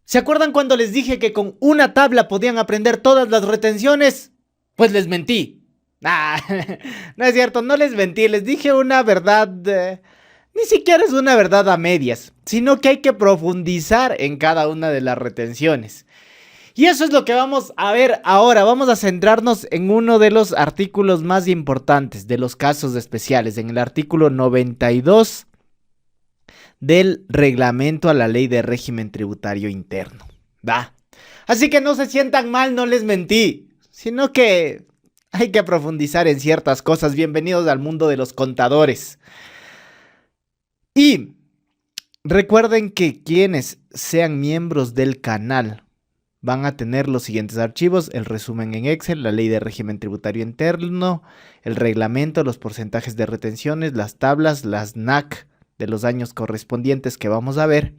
¿Se acuerdan cuando les dije que con una tabla podían aprender todas las retenciones? Pues les mentí. Ah, no es cierto, no les mentí, les dije una verdad, ni siquiera es una verdad a medias, sino que hay que profundizar en cada una de las retenciones. Y eso es lo que vamos a ver ahora. Vamos a centrarnos en uno de los artículos más importantes de los casos especiales, en el artículo 92 del reglamento a la ley de régimen tributario interno. ¿Va? Así que no se sientan mal, no les mentí, sino que hay que profundizar en ciertas cosas. Bienvenidos al mundo de los contadores. Y recuerden que quienes sean miembros del canal van a tener los siguientes archivos: el resumen en Excel, la ley de régimen tributario interno, el reglamento, los porcentajes de retenciones, las tablas, las NAC de los años correspondientes que vamos a ver.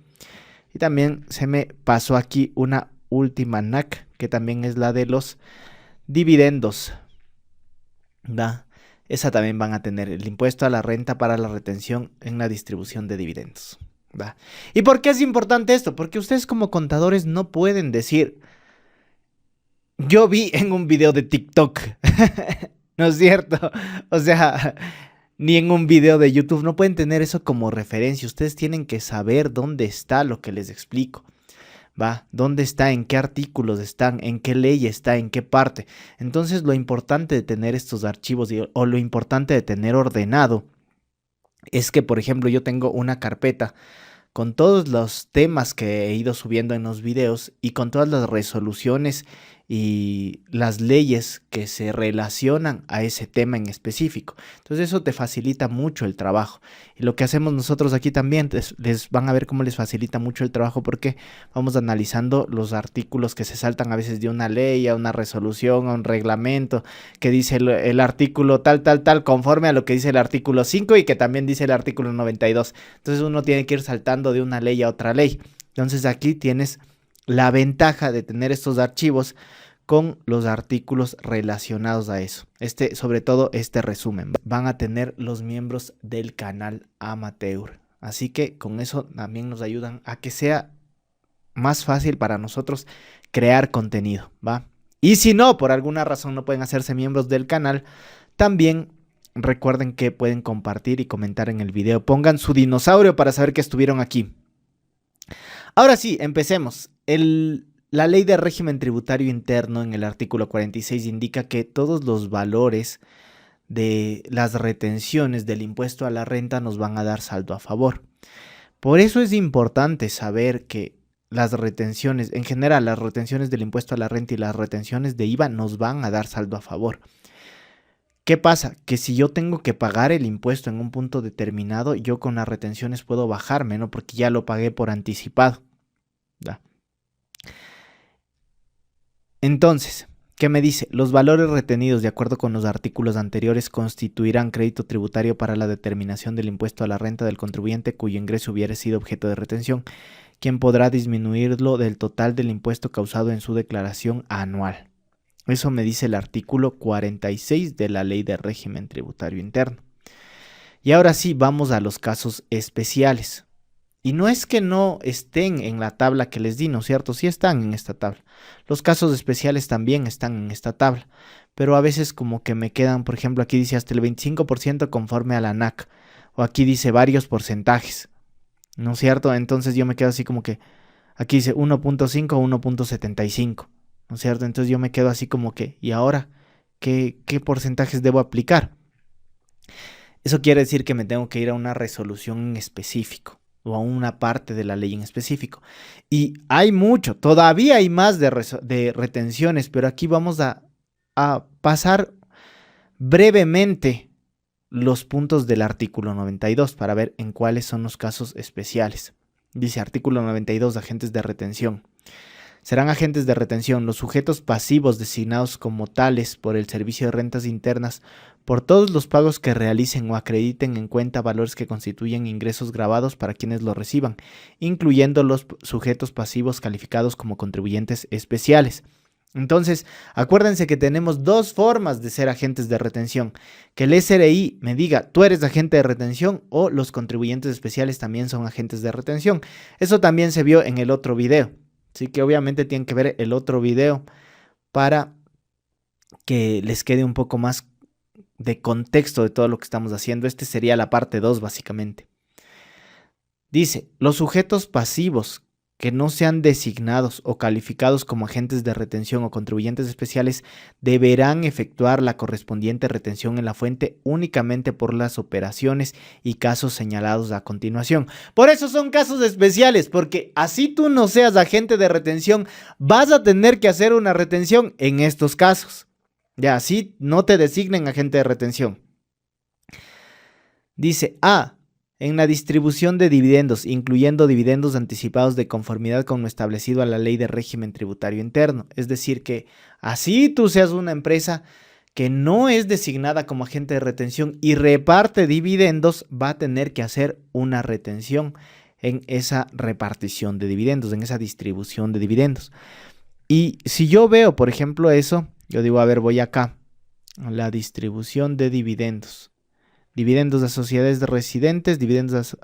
Y también se me pasó aquí una última NAC, que también es la de los dividendos. ¿Da? Esa también van a tener el impuesto a la renta para la retención en la distribución de dividendos. ¿Da? ¿Y por qué es importante esto? Porque ustedes como contadores no pueden decir: yo vi en un video de TikTok. ¿No es cierto? O sea, ni en un video de YouTube. No pueden tener eso como referencia. Ustedes tienen que saber dónde está lo que les explico. ¿Va? ¿Dónde está? ¿En qué artículos están? ¿En qué ley está? ¿En qué parte? Entonces, lo importante de tener estos archivos o lo importante de tener ordenado es que, por ejemplo, yo tengo una carpeta con todos los temas que he ido subiendo en los videos y con todas las resoluciones y las leyes que se relacionan a ese tema en específico. Entonces eso te facilita mucho el trabajo. Y lo que hacemos nosotros aquí también, les van a ver cómo les facilita mucho el trabajo, porque vamos analizando los artículos que se saltan a veces de una ley a una resolución, a un reglamento, que dice el artículo tal, conforme a lo que dice el artículo 5 y que también dice el artículo 92. Entonces uno tiene que ir saltando de una ley a otra ley. Entonces aquí tienes la ventaja de tener estos archivos con los artículos relacionados a eso. Sobre todo este resumen van a tener los miembros del canal amateur. Así que con eso también nos ayudan a que sea más fácil para nosotros crear contenido, ¿va? Y si no, por alguna razón no pueden hacerse miembros del canal, también recuerden que pueden compartir y comentar en el video. Pongan su dinosaurio para saber que estuvieron aquí. Ahora sí, empecemos. La ley de régimen tributario interno en el artículo 46 indica que todos los valores de las retenciones del impuesto a la renta nos van a dar saldo a favor. Por eso es importante saber que las retenciones, en general, las retenciones del impuesto a la renta y las retenciones de IVA nos van a dar saldo a favor. ¿Qué pasa? Que si yo tengo que pagar el impuesto en un punto determinado, yo con las retenciones puedo bajarme, ¿no? Porque ya lo pagué por anticipado. ¿Da? Entonces, ¿qué me dice? Los valores retenidos de acuerdo con los artículos anteriores constituirán crédito tributario para la determinación del impuesto a la renta del contribuyente cuyo ingreso hubiera sido objeto de retención, quien podrá disminuirlo del total del impuesto causado en su declaración anual. Eso me dice el artículo 46 de la Ley de Régimen Tributario Interno. Y ahora sí, vamos a los casos especiales. Y no es que no estén en la tabla que les di, ¿no es cierto? Sí están en esta tabla. Los casos especiales también están en esta tabla. Pero a veces como que me quedan, por ejemplo, aquí dice hasta el 25% conforme a la NAC. O aquí dice varios porcentajes, ¿no es cierto? Entonces yo me quedo así como que, aquí dice 1.5 o 1.75, ¿no es cierto? Entonces yo me quedo así como que, ¿y ahora qué porcentajes debo aplicar? Eso quiere decir que me tengo que ir a una resolución en específico o a una parte de la ley en específico. Y hay mucho, todavía hay más de retenciones, pero aquí vamos a pasar brevemente los puntos del artículo 92 para ver en cuáles son los casos especiales. Dice artículo 92, agentes de retención. Serán agentes de retención los sujetos pasivos designados como tales por el Servicio de Rentas Internas por todos los pagos que realicen o acrediten en cuenta valores que constituyen ingresos gravados para quienes los reciban, incluyendo los sujetos pasivos calificados como contribuyentes especiales. Entonces, acuérdense que tenemos dos formas de ser agentes de retención. Que el SRI me diga, tú eres agente de retención, o los contribuyentes especiales también son agentes de retención. Eso también se vio en el otro video. Así que obviamente tienen que ver el otro video para que les quede un poco más de contexto de todo lo que estamos haciendo. Este sería la parte 2 básicamente. Dice, los sujetos pasivos que no sean designados o calificados como agentes de retención o contribuyentes especiales deberán efectuar la correspondiente retención en la fuente únicamente por las operaciones y casos señalados a continuación. Por eso son casos especiales, porque así tú no seas agente de retención, vas a tener que hacer una retención en estos casos. Ya, así no te designen agente de retención. Dice, en la distribución de dividendos, incluyendo dividendos anticipados de conformidad con lo establecido a la ley de régimen tributario interno. Es decir, que así tú seas una empresa que no es designada como agente de retención y reparte dividendos, va a tener que hacer una retención en esa repartición de dividendos, en esa distribución de dividendos. Y si yo veo, por ejemplo, eso, yo digo, a ver, voy acá, a la distribución de dividendos. Dividendos a sociedades de residentes, dividendos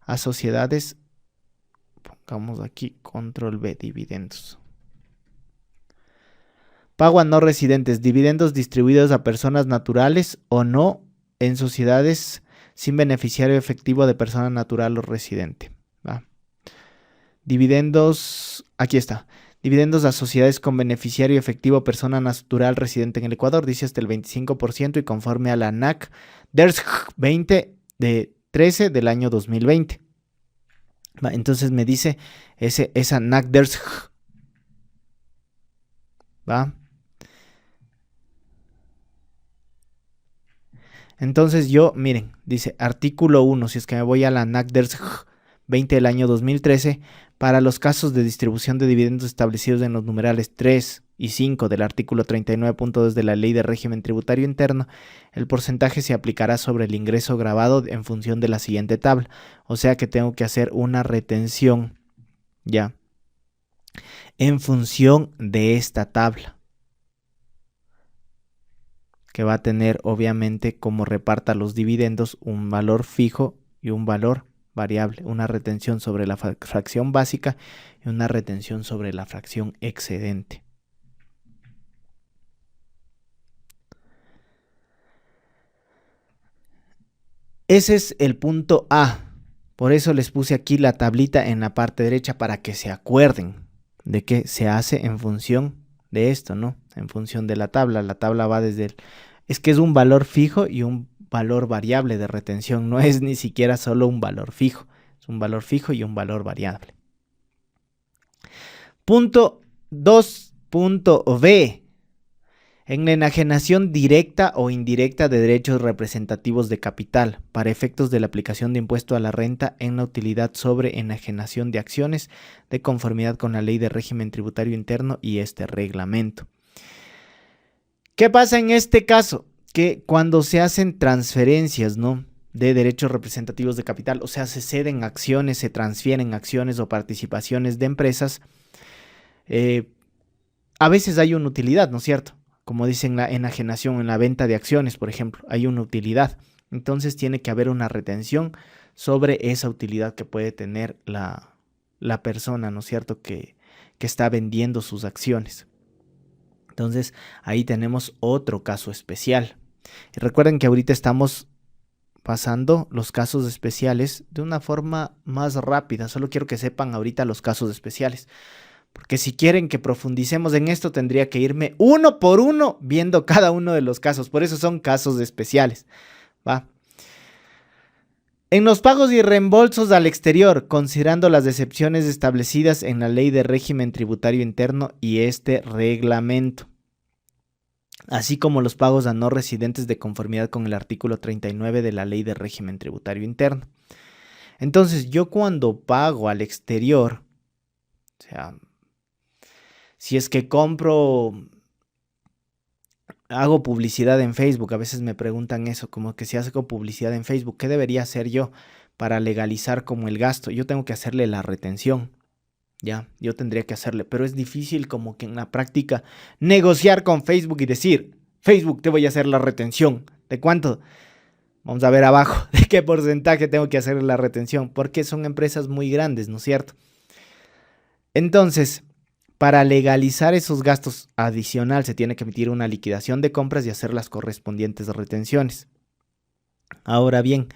a sociedades, pongamos aquí, control B, dividendos. Pago a no residentes, dividendos distribuidos a personas naturales o no en sociedades sin beneficiario efectivo de persona natural o residente. ¿Va? Dividendos, aquí está. Dividendos a sociedades con beneficiario efectivo persona natural residente en el Ecuador, dice hasta el 25% y conforme a la NAC DERS 20 de 13 del año 2020. Entonces me dice esa NAC DERS. ¿Va? Entonces yo, miren, dice artículo 1, si es que me voy a la NAC DERS 20 del año 2013, para los casos de distribución de dividendos establecidos en los numerales 3 y 5 del artículo 39.2 de la Ley de Régimen Tributario Interno, el porcentaje se aplicará sobre el ingreso grabado en función de la siguiente tabla. O sea que tengo que hacer una retención, ya, en función de esta tabla, que va a tener obviamente como reparta los dividendos un valor fijo y un valor variable, una retención sobre la fracción básica y una retención sobre la fracción excedente. Ese es el punto A. Por eso les puse aquí la tablita en la parte derecha para que se acuerden de que se hace en función de esto, ¿no? En función de la tabla. La tabla va desde el... Es que es un valor fijo y un valor variable de retención. No es ni siquiera solo un valor fijo. Es un valor fijo y un valor variable. Punto 2.b. En la enajenación directa o indirecta de derechos representativos de capital para efectos de la aplicación de impuesto a la renta en la utilidad sobre enajenación de acciones de conformidad con la Ley de Régimen Tributario Interno y este reglamento. ¿Qué pasa en este caso? Que cuando se hacen transferencias, ¿no?, de derechos representativos de capital, o sea, se ceden acciones, se transfieren acciones o participaciones de empresas, a veces hay una utilidad, ¿no es cierto? Como dicen la enajenación, en la venta de acciones, por ejemplo, hay una utilidad. Entonces tiene que haber una retención sobre esa utilidad que puede tener la persona, ¿no es cierto?, que está vendiendo sus acciones. Entonces ahí tenemos otro caso especial. Y recuerden que ahorita estamos pasando los casos especiales de una forma más rápida. Solo quiero que sepan ahorita los casos especiales. Porque si quieren que profundicemos en esto, tendría que irme uno por uno viendo cada uno de los casos. Por eso son casos especiales. ¿Va? En los pagos y reembolsos al exterior, considerando las excepciones establecidas en la Ley de Régimen Tributario Interno y este reglamento, así como los pagos a no residentes de conformidad con el artículo 39 de la Ley de Régimen Tributario Interno. Entonces, yo cuando pago al exterior, o sea, si es que hago publicidad en Facebook, a veces me preguntan eso, como que si hago publicidad en Facebook, ¿qué debería hacer yo para legalizar como el gasto? Yo tengo que hacerle la retención, ya, yo tendría que hacerle, pero es difícil como que en la práctica negociar con Facebook y decir, Facebook, te voy a hacer la retención. ¿De cuánto? Vamos a ver abajo, ¿de qué porcentaje tengo que hacer la retención? Porque son empresas muy grandes, ¿no es cierto? Entonces, para legalizar esos gastos adicional se tiene que emitir una liquidación de compras y hacer las correspondientes retenciones. Ahora bien,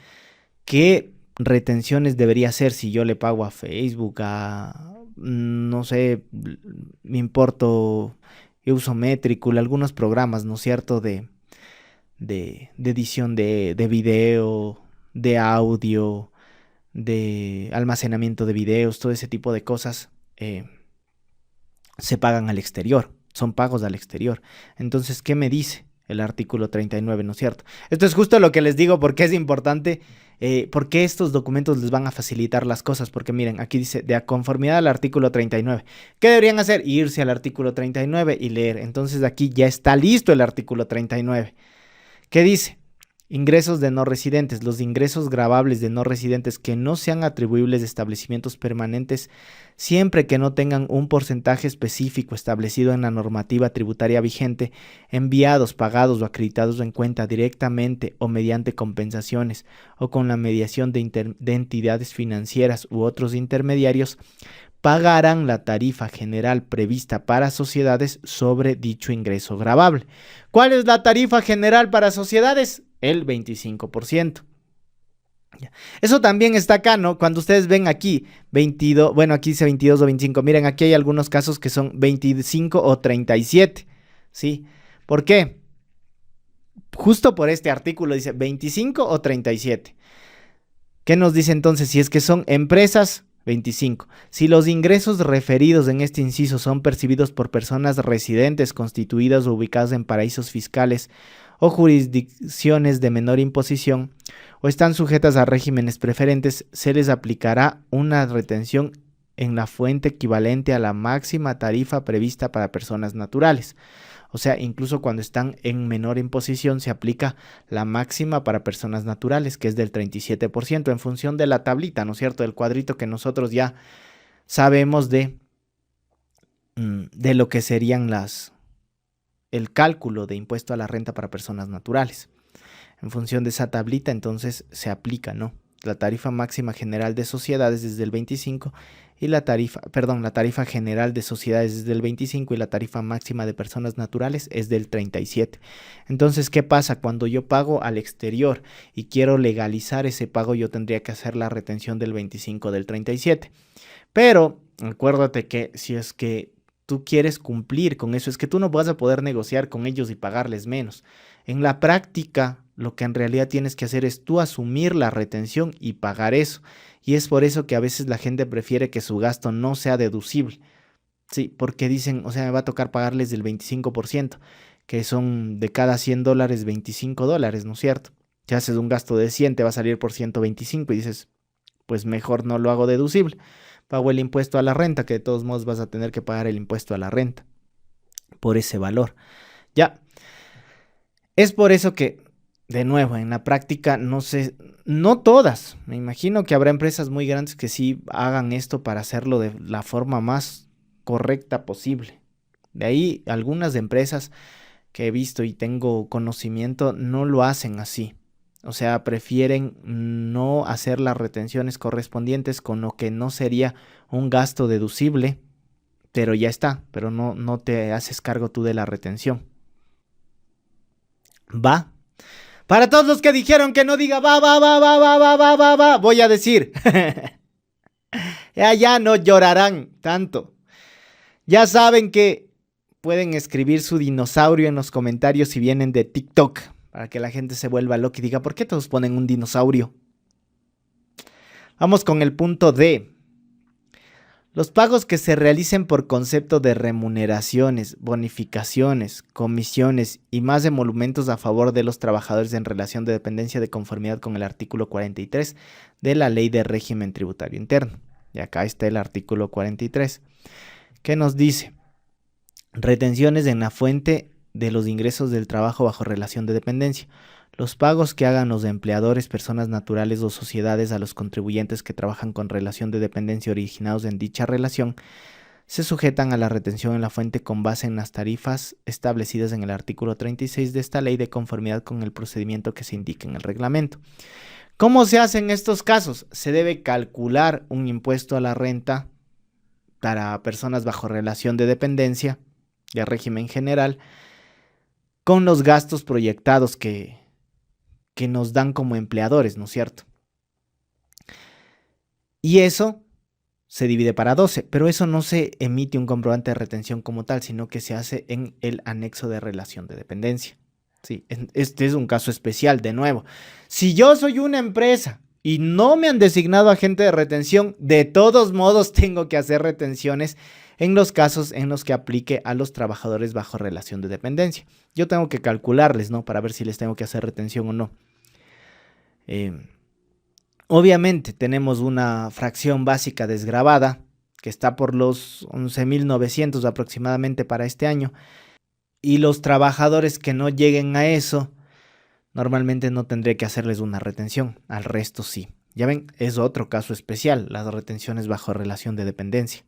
¿qué retenciones debería hacer si yo le pago a Facebook, no sé, me importo, yo uso Metricool, algunos programas, ¿no es cierto?, de edición de video, de audio, de almacenamiento de videos, todo ese tipo de cosas se pagan al exterior, son pagos al exterior. Entonces, ¿qué me dice el artículo 39, no es cierto? Esto es justo lo que les digo porque es importante, porque estos documentos les van a facilitar las cosas, porque miren, aquí dice, de conformidad al artículo 39. ¿Qué deberían hacer? Irse al artículo 39 y leer. Entonces aquí ya está listo el artículo 39. ¿Qué dice? Ingresos de no residentes. Los ingresos gravables de no residentes que no sean atribuibles de establecimientos permanentes, siempre que no tengan un porcentaje específico establecido en la normativa tributaria vigente, enviados, pagados o acreditados en cuenta directamente o mediante compensaciones o con la mediación de entidades financieras u otros intermediarios, pagarán la tarifa general prevista para sociedades sobre dicho ingreso gravable. ¿Cuál es la tarifa general para sociedades? El 25%. Eso también está acá, ¿no? Cuando ustedes ven aquí 22, bueno, aquí dice 22 o 25. Miren, aquí hay algunos casos que son 25 o 37, ¿sí? ¿Por qué? Justo por este artículo dice 25 o 37. ¿Qué nos dice entonces? Si es que son empresas, 25. Si los ingresos referidos en este inciso son percibidos por personas residentes constituidas o ubicadas en paraísos fiscales o jurisdicciones de menor imposición o están sujetas a regímenes preferentes, se les aplicará una retención en la fuente equivalente a la máxima tarifa prevista para personas naturales. O sea, incluso cuando están en menor imposición se aplica la máxima para personas naturales, que es del 37%, en función de la tablita, ¿no es cierto?, del cuadrito que nosotros ya sabemos de lo que serían el cálculo de impuesto a la renta para personas naturales. En función de esa tablita, entonces se aplica, ¿no?, la tarifa máxima general de sociedades desde el 25 y la tarifa general de sociedades es del 25 y la tarifa máxima de personas naturales es del 37. Entonces, ¿qué pasa? Cuando yo pago al exterior y quiero legalizar ese pago, yo tendría que hacer la retención del 25 del 37. Pero acuérdate que si es que tú quieres cumplir con eso, es que tú no vas a poder negociar con ellos y pagarles menos. En la práctica, lo que en realidad tienes que hacer es tú asumir la retención y pagar eso. Y es por eso que a veces la gente prefiere que su gasto no sea deducible. Sí, porque dicen, o sea, me va a tocar pagarles del 25%, que son de cada $100, $25, ¿no es cierto? Si haces un gasto de 100, te va a salir por 125 y dices, pues mejor no lo hago deducible. Pago el impuesto a la renta, que de todos modos vas a tener que pagar el impuesto a la renta por ese valor. Ya, es por eso que, de nuevo, en la práctica no sé, no todas, me imagino que habrá empresas muy grandes que sí hagan esto para hacerlo de la forma más correcta posible. De ahí algunas empresas que he visto y tengo conocimiento no lo hacen así. O sea, prefieren no hacer las retenciones correspondientes, con lo que no sería un gasto deducible, pero ya está, pero no te haces cargo tú de la retención. Va. Para todos los que dijeron que no diga va, voy a decir. Ya no llorarán tanto. Ya saben que pueden escribir su dinosaurio en los comentarios si vienen de TikTok, para que la gente se vuelva loca y diga, ¿por qué todos ponen un dinosaurio? Vamos con el punto D. Los pagos que se realicen por concepto de remuneraciones, bonificaciones, comisiones y más emolumentos a favor de los trabajadores en relación de dependencia de conformidad con el artículo 43 de la Ley de Régimen Tributario Interno. Y acá está el artículo 43, que nos dice: retenciones en la fuente de los ingresos del trabajo bajo relación de dependencia. Los pagos que hagan los empleadores, personas naturales o sociedades a los contribuyentes que trabajan con relación de dependencia originados en dicha relación se sujetan a la retención en la fuente con base en las tarifas establecidas en el artículo 36 de esta ley de conformidad con el procedimiento que se indique en el reglamento. ¿Cómo se hace en estos casos? Se debe calcular un impuesto a la renta para personas bajo relación de dependencia y a régimen general, con los gastos proyectados que nos dan como empleadores, ¿no es cierto? Y eso se divide para 12, pero eso no se emite un comprobante de retención como tal, sino que se hace en el anexo de relación de dependencia. Sí, este es un caso especial, de nuevo. Si yo soy una empresa y no me han designado agente de retención, de todos modos tengo que hacer retenciones en los casos en los que aplique a los trabajadores bajo relación de dependencia. Yo tengo que calcularles, ¿no? Para ver si les tengo que hacer retención o no. Obviamente tenemos una fracción básica desgravada que está por los 11.900 aproximadamente para este año, y los trabajadores que no lleguen a eso normalmente no tendré que hacerles una retención, al resto sí. Ya ven, es otro caso especial, las retenciones bajo relación de dependencia.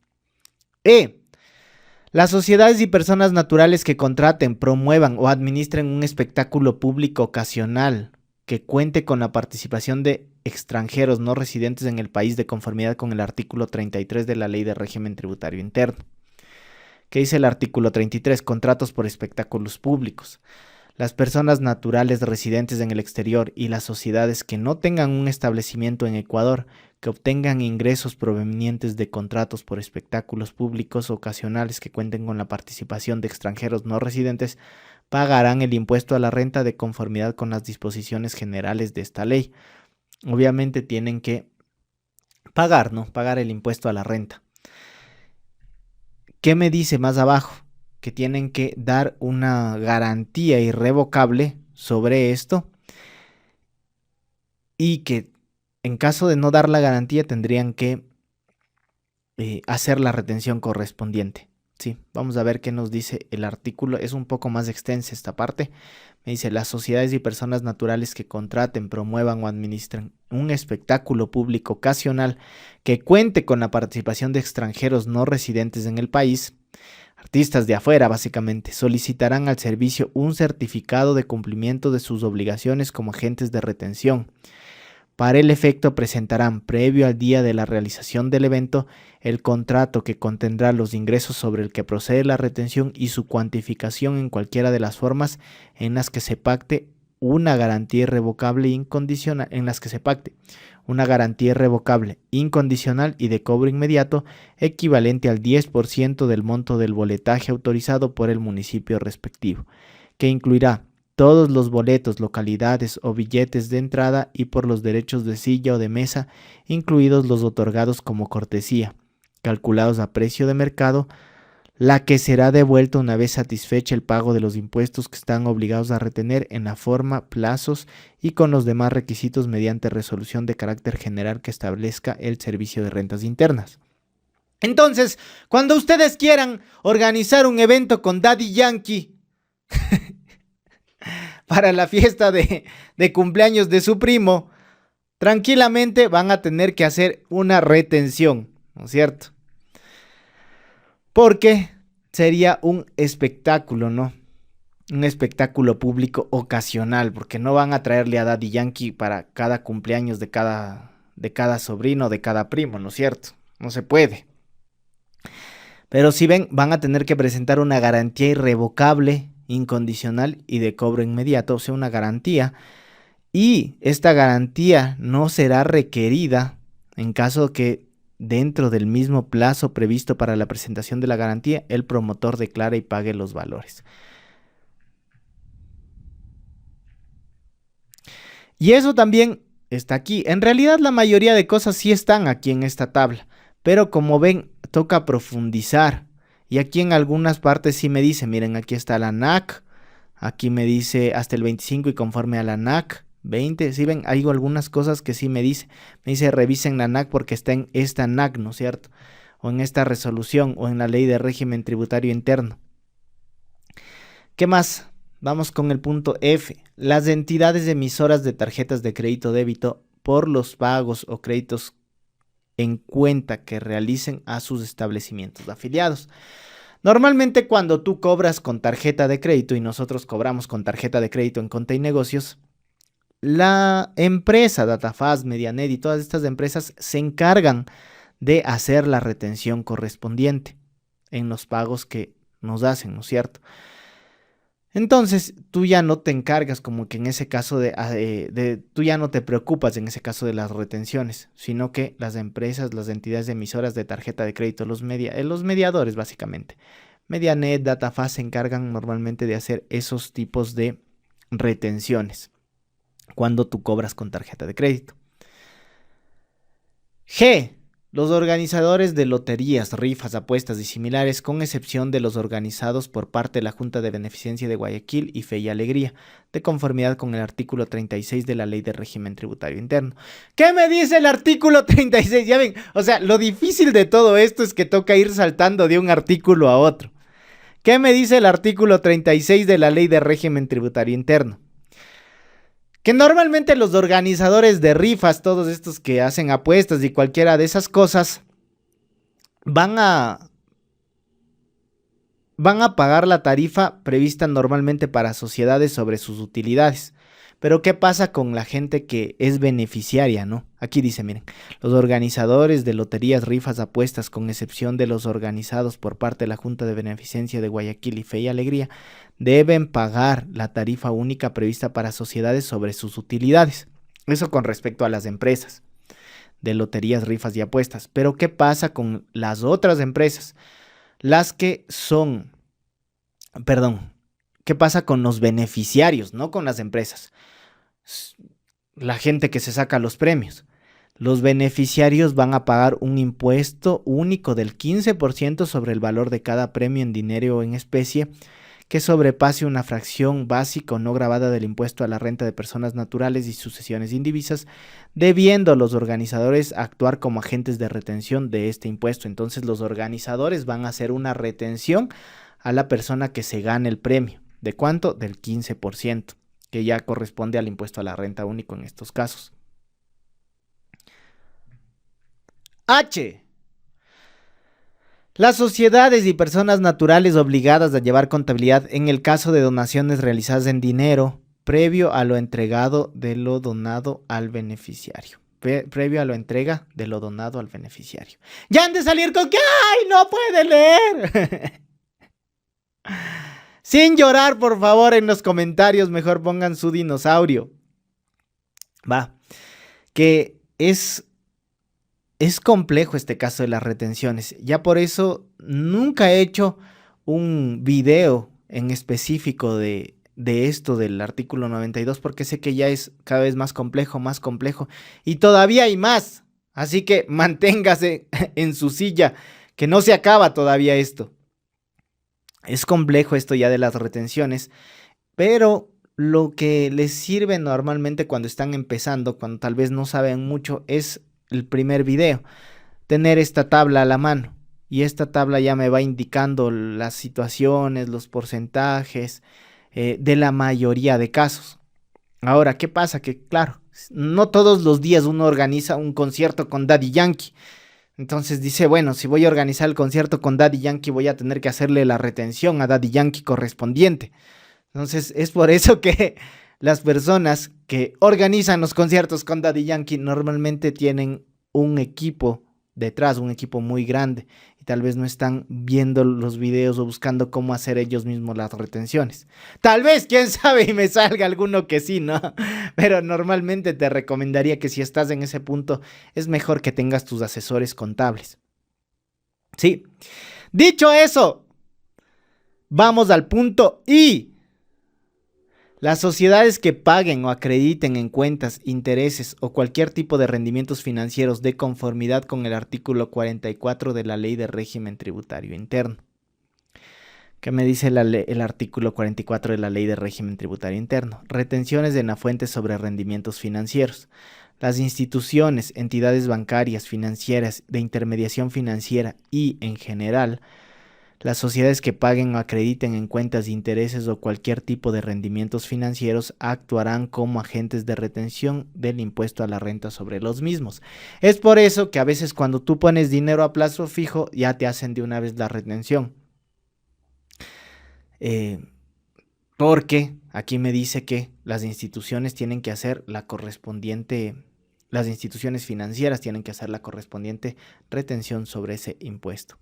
Las sociedades y personas naturales que contraten, promuevan o administren un espectáculo público ocasional que cuente con la participación de extranjeros no residentes en el país de conformidad con el artículo 33 de la Ley de Régimen Tributario Interno. ¿Qué dice el artículo 33? Contratos por espectáculos públicos. Las personas naturales residentes en el exterior y las sociedades que no tengan un establecimiento en Ecuador que obtengan ingresos provenientes de contratos por espectáculos públicos ocasionales que cuenten con la participación de extranjeros no residentes pagarán el impuesto a la renta de conformidad con las disposiciones generales de esta ley. Obviamente tienen que pagar, ¿no? Pagar el impuesto a la renta. ¿Qué me dice más abajo? Que tienen que dar una garantía irrevocable sobre esto y que en caso de no dar la garantía tendrían que hacer la retención correspondiente. Sí, vamos a ver qué nos dice el artículo. Es un poco más extensa esta parte. Me dice, las sociedades y personas naturales que contraten, promuevan o administren un espectáculo público ocasional que cuente con la participación de extranjeros no residentes en el país, artistas de afuera básicamente, solicitarán al servicio un certificado de cumplimiento de sus obligaciones como agentes de retención. Para el efecto presentarán, previo al día de la realización del evento, el contrato que contendrá los ingresos sobre el que procede la retención y su cuantificación en cualquiera de las formas en las que se pacte una garantía irrevocable incondicional, incondicional y de cobro inmediato equivalente al 10% del monto del boletaje autorizado por el municipio respectivo, que incluirá todos los boletos, localidades o billetes de entrada y por los derechos de silla o de mesa, incluidos los otorgados como cortesía, calculados a precio de mercado, la que será devuelta una vez satisfecha el pago de los impuestos que están obligados a retener en la forma, plazos y con los demás requisitos mediante resolución de carácter general que establezca el Servicio de Rentas Internas. Entonces, cuando ustedes quieran organizar un evento con Daddy Yankee para la fiesta de cumpleaños de su primo, tranquilamente van a tener que hacer una retención, ¿no es cierto? Porque sería un espectáculo, ¿no? Un espectáculo público ocasional, porque no van a traerle a Daddy Yankee para cada cumpleaños de cada sobrino, de cada primo, ¿no es cierto? No se puede. Pero si ven, van a tener que presentar una garantía irrevocable, incondicional y de cobro inmediato, o sea, una garantía. Y esta garantía no será requerida en caso que dentro del mismo plazo previsto para la presentación de la garantía, el promotor declare y pague los valores. Y eso también está aquí. En realidad la mayoría de cosas sí están aquí en esta tabla, pero como ven, toca profundizar. Y aquí en algunas partes sí me dice, miren, aquí está la NAC, aquí me dice hasta el 25 y conforme a la NAC 20, ¿sí ven? Hay algunas cosas que sí me dice revisen la NAC porque está en esta NAC, ¿no es cierto? O en esta resolución o en la Ley de Régimen Tributario Interno. ¿Qué más? Vamos con el punto F. Las entidades emisoras de tarjetas de crédito débito por los pagos o créditos en cuenta que realicen a sus establecimientos afiliados. Normalmente cuando tú cobras con tarjeta de crédito y nosotros cobramos con tarjeta de crédito en Conta y Negocios, la empresa Datafast, Medianet y todas estas empresas se encargan de hacer la retención correspondiente en los pagos que nos hacen, ¿no es cierto? Entonces, tú ya no te encargas como que en ese caso tú ya no te preocupas en ese caso de las retenciones, sino que las empresas, las entidades emisoras de tarjeta de crédito, los mediadores básicamente, Medianet, DataFast se encargan normalmente de hacer esos tipos de retenciones cuando tú cobras con tarjeta de crédito. G. Los organizadores de loterías, rifas, apuestas y similares, con excepción de los organizados por parte de la Junta de Beneficencia de Guayaquil y Fe y Alegría, de conformidad con el artículo 36 de la Ley de Régimen Tributario Interno. ¿Qué me dice el artículo 36? Ya ven, o sea, lo difícil de todo esto es que toca ir saltando de un artículo a otro. ¿Qué me dice el artículo 36 de la Ley de Régimen Tributario Interno? Que normalmente los organizadores de rifas, todos estos que hacen apuestas y cualquiera de esas cosas, van a pagar la tarifa prevista normalmente para sociedades sobre sus utilidades. Pero ¿qué pasa con la gente que es beneficiaria, no? Aquí dice, miren, los organizadores de loterías, rifas, apuestas, con excepción de los organizados por parte de la Junta de Beneficencia de Guayaquil y Fe y Alegría, deben pagar la tarifa única prevista para sociedades sobre sus utilidades. Eso con respecto a las empresas de loterías, rifas y apuestas. Pero ¿qué pasa con las otras empresas? Las que son, perdón, ¿qué pasa con los beneficiarios, no con las empresas? La gente que se saca los premios. Los beneficiarios van a pagar un impuesto único del 15% sobre el valor de cada premio en dinero o en especie que sobrepase una fracción básica o no gravada del impuesto a la renta de personas naturales y sucesiones indivisas, debiendo los organizadores actuar como agentes de retención de este impuesto. Entonces los organizadores van a hacer una retención a la persona que se gane el premio. ¿De cuánto? Del 15%, que ya corresponde al impuesto a la renta único en estos casos. H. Las sociedades y personas naturales obligadas a llevar contabilidad en el caso de donaciones realizadas en dinero previo a lo entregado de lo donado al beneficiario. Previo a la entrega de lo donado al beneficiario. Ya han de salir con que ¡ay, no puede leer! Sin llorar, por favor, en los comentarios mejor pongan su dinosaurio. Va. Que es complejo este caso de las retenciones. Ya por eso nunca he hecho un video en específico de esto del artículo 92 porque sé que ya es cada vez más complejo y todavía hay más. Así que manténgase en su silla, que no se acaba todavía esto. Es complejo esto ya de las retenciones, pero lo que les sirve normalmente cuando están empezando, cuando tal vez no saben mucho, es el primer video, tener esta tabla a la mano. Y esta tabla ya me va indicando las situaciones, los porcentajes de la mayoría de casos. Ahora, ¿qué pasa? Que claro, no todos los días uno organiza un concierto con Daddy Yankee. Entonces dice, bueno, si voy a organizar el concierto con Daddy Yankee, voy a tener que hacerle la retención a Daddy Yankee correspondiente. Entonces es por eso que las personas que organizan los conciertos con Daddy Yankee normalmente tienen un equipo detrás, un equipo muy grande, y tal vez no están viendo los videos o buscando cómo hacer ellos mismos las retenciones. Tal vez, quién sabe, y me salga alguno que sí, ¿no? Pero normalmente te recomendaría que si estás en ese punto, es mejor que tengas tus asesores contables. Sí. Dicho eso, vamos al punto I. Las sociedades que paguen o acrediten en cuentas, intereses o cualquier tipo de rendimientos financieros de conformidad con el artículo 44 de la Ley de Régimen Tributario Interno. ¿Qué me dice el artículo 44 de la Ley de Régimen Tributario Interno? Retenciones de Nafuentes sobre rendimientos financieros. Las instituciones, entidades bancarias, financieras, de intermediación financiera y, en general, las sociedades que paguen o acrediten en cuentas de intereses o cualquier tipo de rendimientos financieros actuarán como agentes de retención del impuesto a la renta sobre los mismos. Es por eso que a veces cuando tú pones dinero a plazo fijo ya te hacen de una vez la retención. Porque aquí me dice que las instituciones tienen que hacer la correspondiente las instituciones financieras tienen que hacer la correspondiente retención sobre ese impuesto.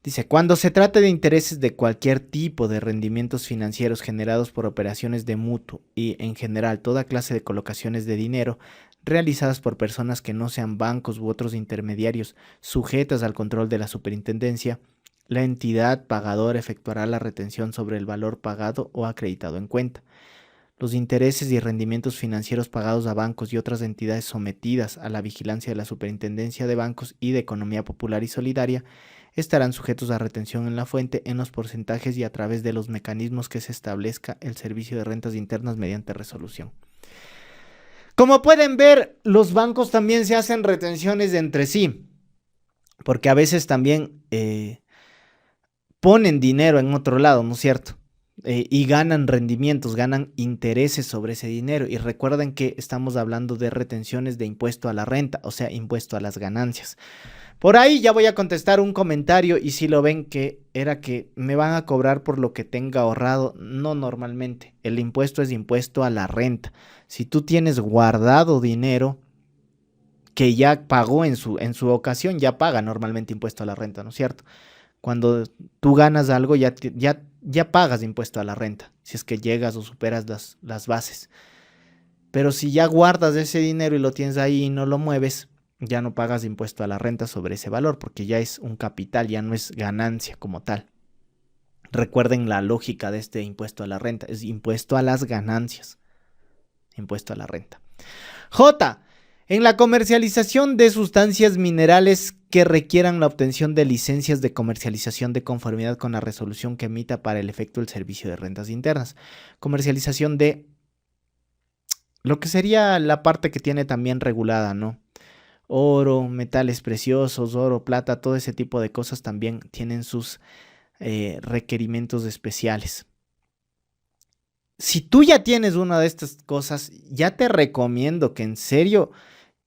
Dice, cuando se trate de intereses de cualquier tipo de rendimientos financieros generados por operaciones de mutuo y en general toda clase de colocaciones de dinero realizadas por personas que no sean bancos u otros intermediarios sujetas al control de la superintendencia, la entidad pagadora efectuará la retención sobre el valor pagado o acreditado en cuenta. Los intereses y rendimientos financieros pagados a bancos y otras entidades sometidas a la vigilancia de la Superintendencia de Bancos y de Economía Popular y Solidaria estarán sujetos a retención en la fuente en los porcentajes y a través de los mecanismos que se establezca el Servicio de Rentas Internas mediante resolución. Como pueden ver, los bancos también se hacen retenciones entre sí, porque a veces también ponen dinero en otro lado, ¿no es cierto? Y ganan rendimientos, ganan intereses sobre ese dinero. Y recuerden que estamos hablando de retenciones de impuesto a la renta, o sea, impuesto a las ganancias. Por ahí ya voy a contestar un comentario y si lo ven que era que me van a cobrar por lo que tenga ahorrado. No, normalmente. El impuesto es impuesto a la renta. Si tú tienes guardado dinero que ya pagó en su ocasión, ya paga normalmente impuesto a la renta, ¿no es cierto? Cuando tú ganas algo, ya pagas impuesto a la renta, si es que llegas o superas las bases. Pero si ya guardas ese dinero y lo tienes ahí y no lo mueves, ya no pagas impuesto a la renta sobre ese valor, porque ya es un capital, ya no es ganancia como tal. Recuerden la lógica de este impuesto a la renta, es impuesto a las ganancias, impuesto a la renta. J. En la comercialización de sustancias minerales que requieran la obtención de licencias de comercialización de conformidad con la resolución que emita para el efecto el Servicio de Rentas Internas. Comercialización de lo que sería la parte que tiene también regulada, ¿no? Oro, metales preciosos, oro, plata, todo ese tipo de cosas también tienen sus requerimientos especiales. Si tú ya tienes una de estas cosas, ya te recomiendo que en serio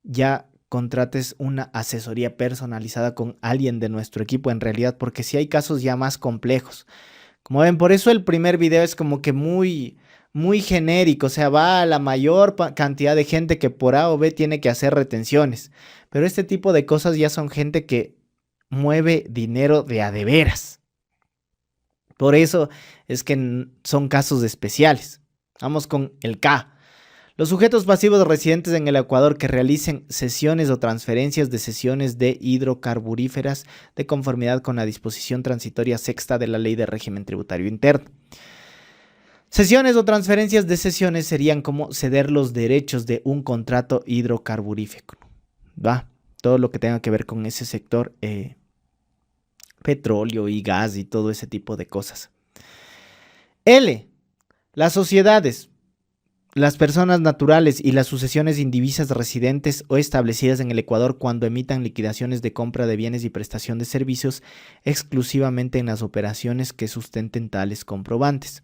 ya contrates una asesoría personalizada con alguien de nuestro equipo en realidad, porque sí hay casos ya más complejos. Como ven, por eso el primer video es como que muy genérico, o sea, va a la mayor cantidad de gente que por A o B tiene que hacer retenciones. Pero este tipo de cosas ya son gente que mueve dinero de a de veras. Por eso es que son casos especiales. Vamos con el K. Los sujetos pasivos residentes en el Ecuador que realicen cesiones o transferencias de cesiones de hidrocarburíferas de conformidad con la disposición transitoria sexta de la Ley de Régimen Tributario Interno. Cesiones o transferencias de cesiones serían como ceder los derechos de un contrato hidrocarburífero, ¿va? Todo lo que tenga que ver con ese sector, petróleo y gas y todo ese tipo de cosas. L. Las sociedades, las personas naturales y las sucesiones indivisas residentes o establecidas en el Ecuador cuando emitan liquidaciones de compra de bienes y prestación de servicios exclusivamente en las operaciones que sustenten tales comprobantes.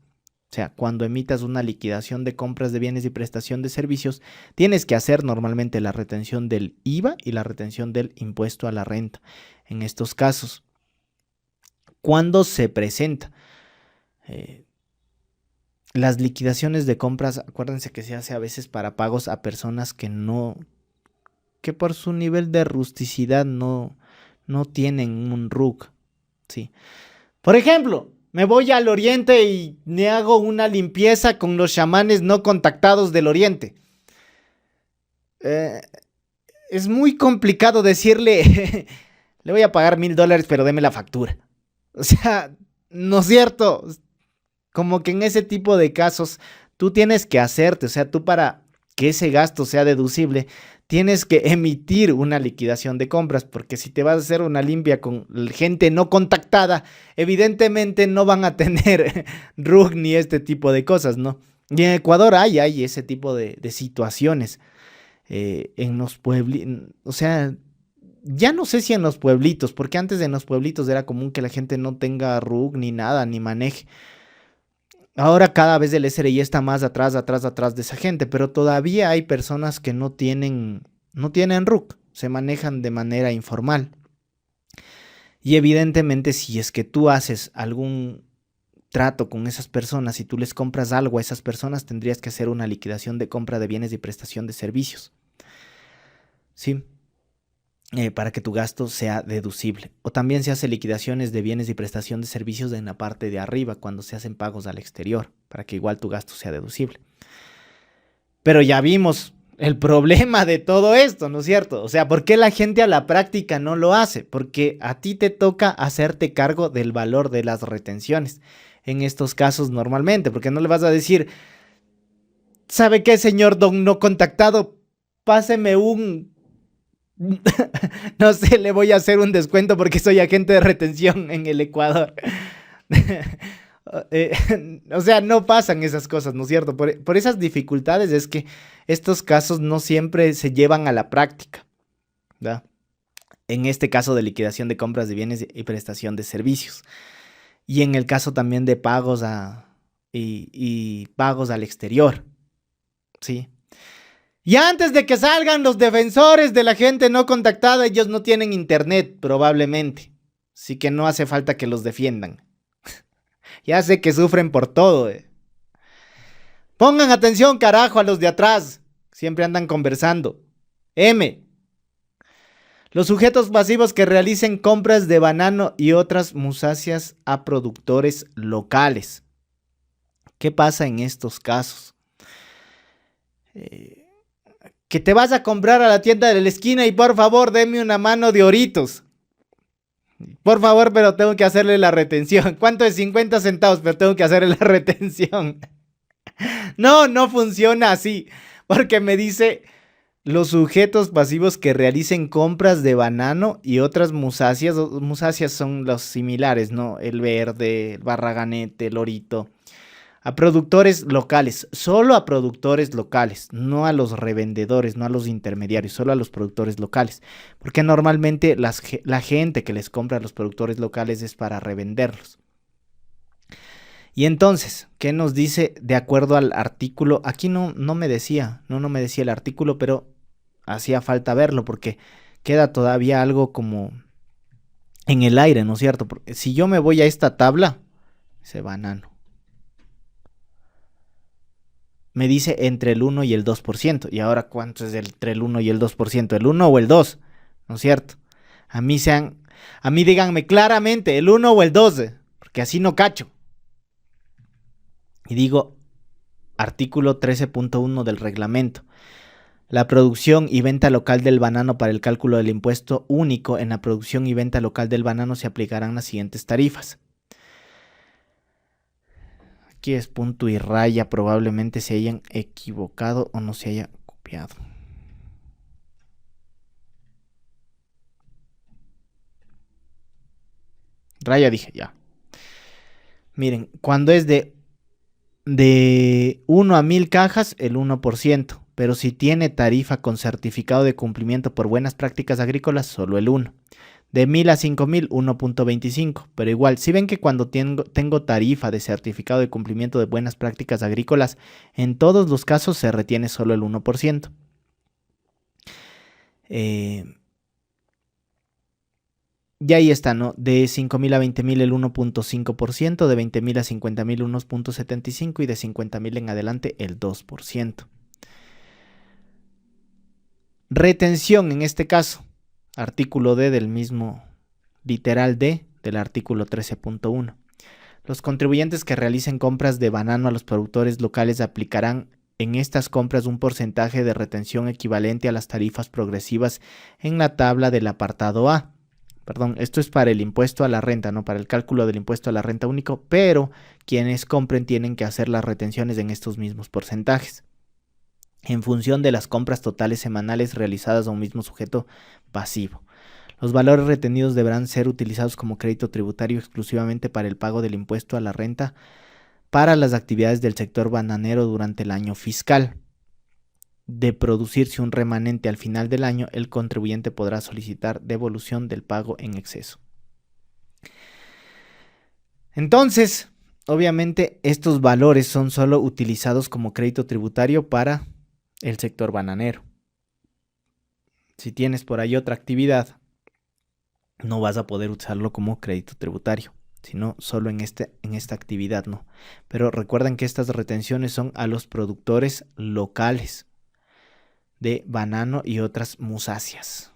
O sea, cuando emitas una liquidación de compras de bienes y prestación de servicios, tienes que hacer normalmente la retención del IVA y la retención del impuesto a la renta. En estos casos, cuando se presenta las liquidaciones de compras, acuérdense que se hace a veces para pagos a personas que por su nivel de rusticidad no tienen un RUC, ¿sí? Por ejemplo, me voy al oriente y me hago una limpieza con los chamanes no contactados del oriente. Es muy complicado decirle, le voy a pagar $1000, pero deme la factura. O sea, no es cierto. Como que en ese tipo de casos tú tienes que hacerte, o sea, tú para que ese gasto sea deducible, tienes que emitir una liquidación de compras, porque si te vas a hacer una limpia con gente no contactada, evidentemente no van a tener RUC ni este tipo de cosas, ¿no? Y en Ecuador hay ese tipo de situaciones en los pueblitos, o sea, ya no sé si en los pueblitos, porque antes en los pueblitos era común que la gente no tenga RUC ni nada, ni maneje. Ahora cada vez el SRI está más atrás de esa gente, pero todavía hay personas que no tienen RUC, se manejan de manera informal. Y evidentemente si es que tú haces algún trato con esas personas, si tú les compras algo a esas personas, tendrías que hacer una liquidación de compra de bienes y prestación de servicios. ¿sí? Para que tu gasto sea deducible. O también se hace liquidaciones de bienes y prestación de servicios en la parte de arriba, cuando se hacen pagos al exterior, para que igual tu gasto sea deducible. Pero ya vimos el problema de todo esto, ¿no es cierto? O sea, ¿por qué la gente a la práctica no lo hace? Porque a ti te toca hacerte cargo del valor de las retenciones. En estos casos normalmente, porque no le vas a decir, ¿sabe qué, señor don no contactado? Páseme un... no sé, le voy a hacer un descuento porque soy agente de retención en el Ecuador. O sea, no pasan esas cosas, ¿no es cierto? Por esas dificultades es que estos casos no siempre se llevan a la práctica, ¿verdad? En este caso de liquidación de compras de bienes y prestación de servicios. Y en el caso también de pagos y pagos al exterior, ¿sí? Y antes de que salgan los defensores de la gente no contactada, ellos no tienen internet, probablemente. Así que no hace falta que los defiendan. Ya sé que sufren por todo. Pongan atención, carajo, a los de atrás. Siempre andan conversando. M. Los sujetos pasivos que realicen compras de banano y otras musáceas a productores locales. ¿Qué pasa en estos casos? Que te vas a comprar a la tienda de la esquina y por favor deme una mano de oritos. Por favor, pero tengo que hacerle la retención. ¿Cuánto es 50 centavos? Pero tengo que hacerle la retención. No, no funciona así. Porque me dice los sujetos pasivos que realicen compras de banano y otras musáceas. Musáceas son los similares, ¿no? El verde, el barraganete, el orito. A productores locales, solo a productores locales, no a los revendedores, no a los intermediarios, solo a los productores locales. Porque normalmente la gente que les compra a los productores locales es para revenderlos. Y entonces, ¿qué nos dice de acuerdo al artículo? Aquí no me decía el artículo, pero hacía falta verlo porque queda todavía algo como en el aire, ¿no es cierto? Porque si yo me voy a esta tabla, ese banano. Me dice entre el 1 y el 2%. ¿Y ahora cuánto es entre el 1 y el 2%? ¿El 1 o el 2? ¿No es cierto? A mí díganme claramente, ¿el 1 o el 2? Porque así no cacho. Y digo, artículo 13.1 del reglamento. La producción y venta local del banano para el cálculo del impuesto único en la producción y venta local del banano se aplicarán las siguientes tarifas. Aquí es punto y raya, probablemente se hayan equivocado o no se haya copiado. Raya dije, ya. Miren, cuando es de 1 a 1000 cajas, el 1%. Pero si tiene tarifa con certificado de cumplimiento por buenas prácticas agrícolas, solo el 1%. De 1000 a 5000, 1.25. Pero igual, si ven que cuando tengo tarifa de certificado de cumplimiento de buenas prácticas agrícolas, en todos los casos se retiene solo el 1%. Y ahí está, ¿no? De 5000 a 20000 el 1.5%, de 20000 a 50000 1.75% y de 50000 en adelante el 2%. Retención en este caso. Artículo D del mismo literal D del artículo 13.1. Los contribuyentes que realicen compras de banano a los productores locales aplicarán en estas compras un porcentaje de retención equivalente a las tarifas progresivas en la tabla del apartado A. Perdón, esto es para el impuesto a la renta, no para el cálculo del impuesto a la renta único, pero quienes compren tienen que hacer las retenciones en estos mismos porcentajes, en función de las compras totales semanales realizadas a un mismo sujeto pasivo. Los valores retenidos deberán ser utilizados como crédito tributario exclusivamente para el pago del impuesto a la renta para las actividades del sector bananero durante el año fiscal. De producirse un remanente al final del año, el contribuyente podrá solicitar devolución del pago en exceso. Entonces, obviamente, estos valores son solo utilizados como crédito tributario para el sector bananero. Si tienes por ahí otra actividad, no vas a poder usarlo como crédito tributario, sino solo en esta actividad, ¿no? Pero recuerden que estas retenciones son a los productores locales de banano y otras musáceas.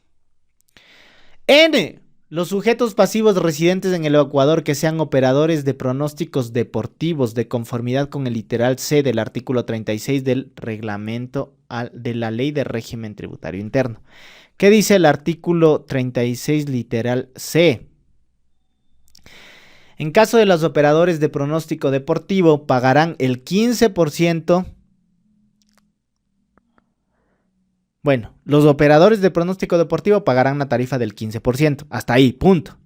N. Los sujetos pasivos residentes en el Ecuador que sean operadores de pronósticos deportivos de conformidad con el literal C del artículo 36 del reglamento de la Ley de Régimen Tributario Interno. ¿Qué dice el artículo 36 literal C? En caso de los operadores de pronóstico deportivo, pagarán el 15%. Bueno, los operadores de pronóstico deportivo pagarán la tarifa del 15%. Hasta ahí, punto.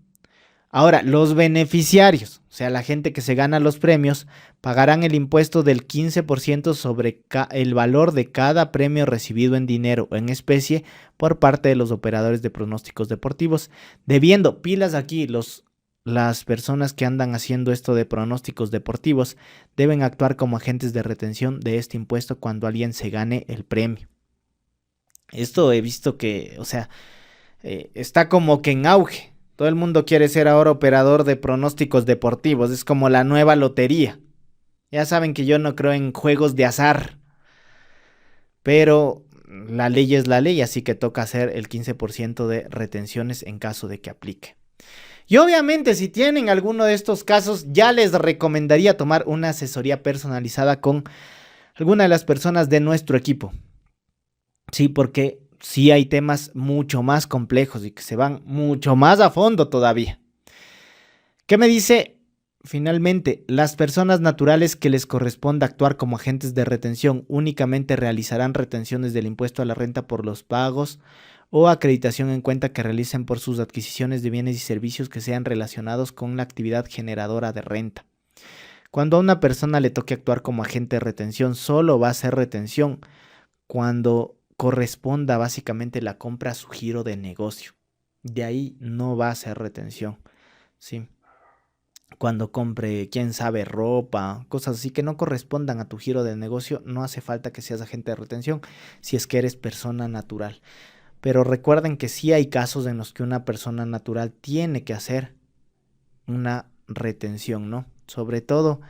Ahora, los beneficiarios, o sea, la gente que se gana los premios, pagarán el impuesto del 15% sobre el valor de cada premio recibido en dinero o en especie por parte de los operadores de pronósticos deportivos, debiendo pilas aquí las personas que andan haciendo esto de pronósticos deportivos deben actuar como agentes de retención de este impuesto cuando alguien se gane el premio. Esto he visto que, o sea, está como que en auge. Todo el mundo quiere ser ahora operador de pronósticos deportivos. Es como la nueva lotería. Ya saben que yo no creo en juegos de azar. Pero la ley es la ley, así que toca hacer el 15% de retenciones en caso de que aplique. Y obviamente si tienen alguno de estos casos, ya les recomendaría tomar una asesoría personalizada con alguna de las personas de nuestro equipo. Sí, porque sí hay temas mucho más complejos y que se van mucho más a fondo todavía. ¿Qué me dice? Finalmente, las personas naturales que les corresponda actuar como agentes de retención únicamente realizarán retenciones del impuesto a la renta por los pagos o acreditación en cuenta que realicen por sus adquisiciones de bienes y servicios que sean relacionados con la actividad generadora de renta. Cuando a una persona le toque actuar como agente de retención, solo va a ser retención cuando corresponda básicamente la compra a su giro de negocio. De ahí no va a ser retención, ¿sí? Cuando compre, quién sabe, ropa, cosas así que no correspondan a tu giro de negocio, no hace falta que seas agente de retención si es que eres persona natural. Pero recuerden que sí hay casos en los que una persona natural tiene que hacer una retención, ¿no? Sobre todo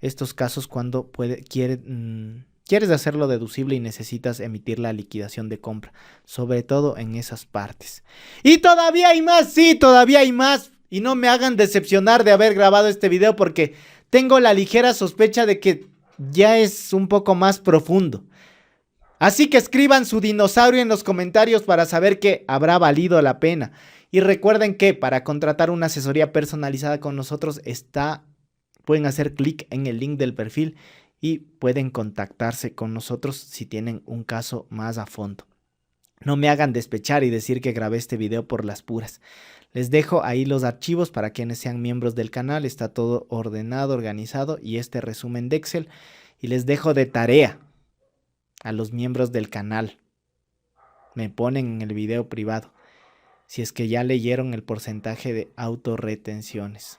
estos casos cuando quieres hacerlo deducible y necesitas emitir la liquidación de compra, sobre todo en esas partes. Y todavía hay más, sí, todavía hay más. Y no me hagan decepcionar de haber grabado este video porque tengo la ligera sospecha de que ya es un poco más profundo. Así que escriban su dinosaurio en los comentarios para saber que habrá valido la pena. Y recuerden que para contratar una asesoría personalizada con nosotros pueden hacer clic en el link del perfil y pueden contactarse con nosotros si tienen un caso más a fondo. No me hagan despechar y decir que grabé este video por las puras. Les dejo ahí los archivos para quienes sean miembros del canal. Está todo ordenado, organizado y este resumen de Excel. Y les dejo de tarea a los miembros del canal. Me ponen en el video privado si es que ya leyeron el porcentaje de autorretenciones.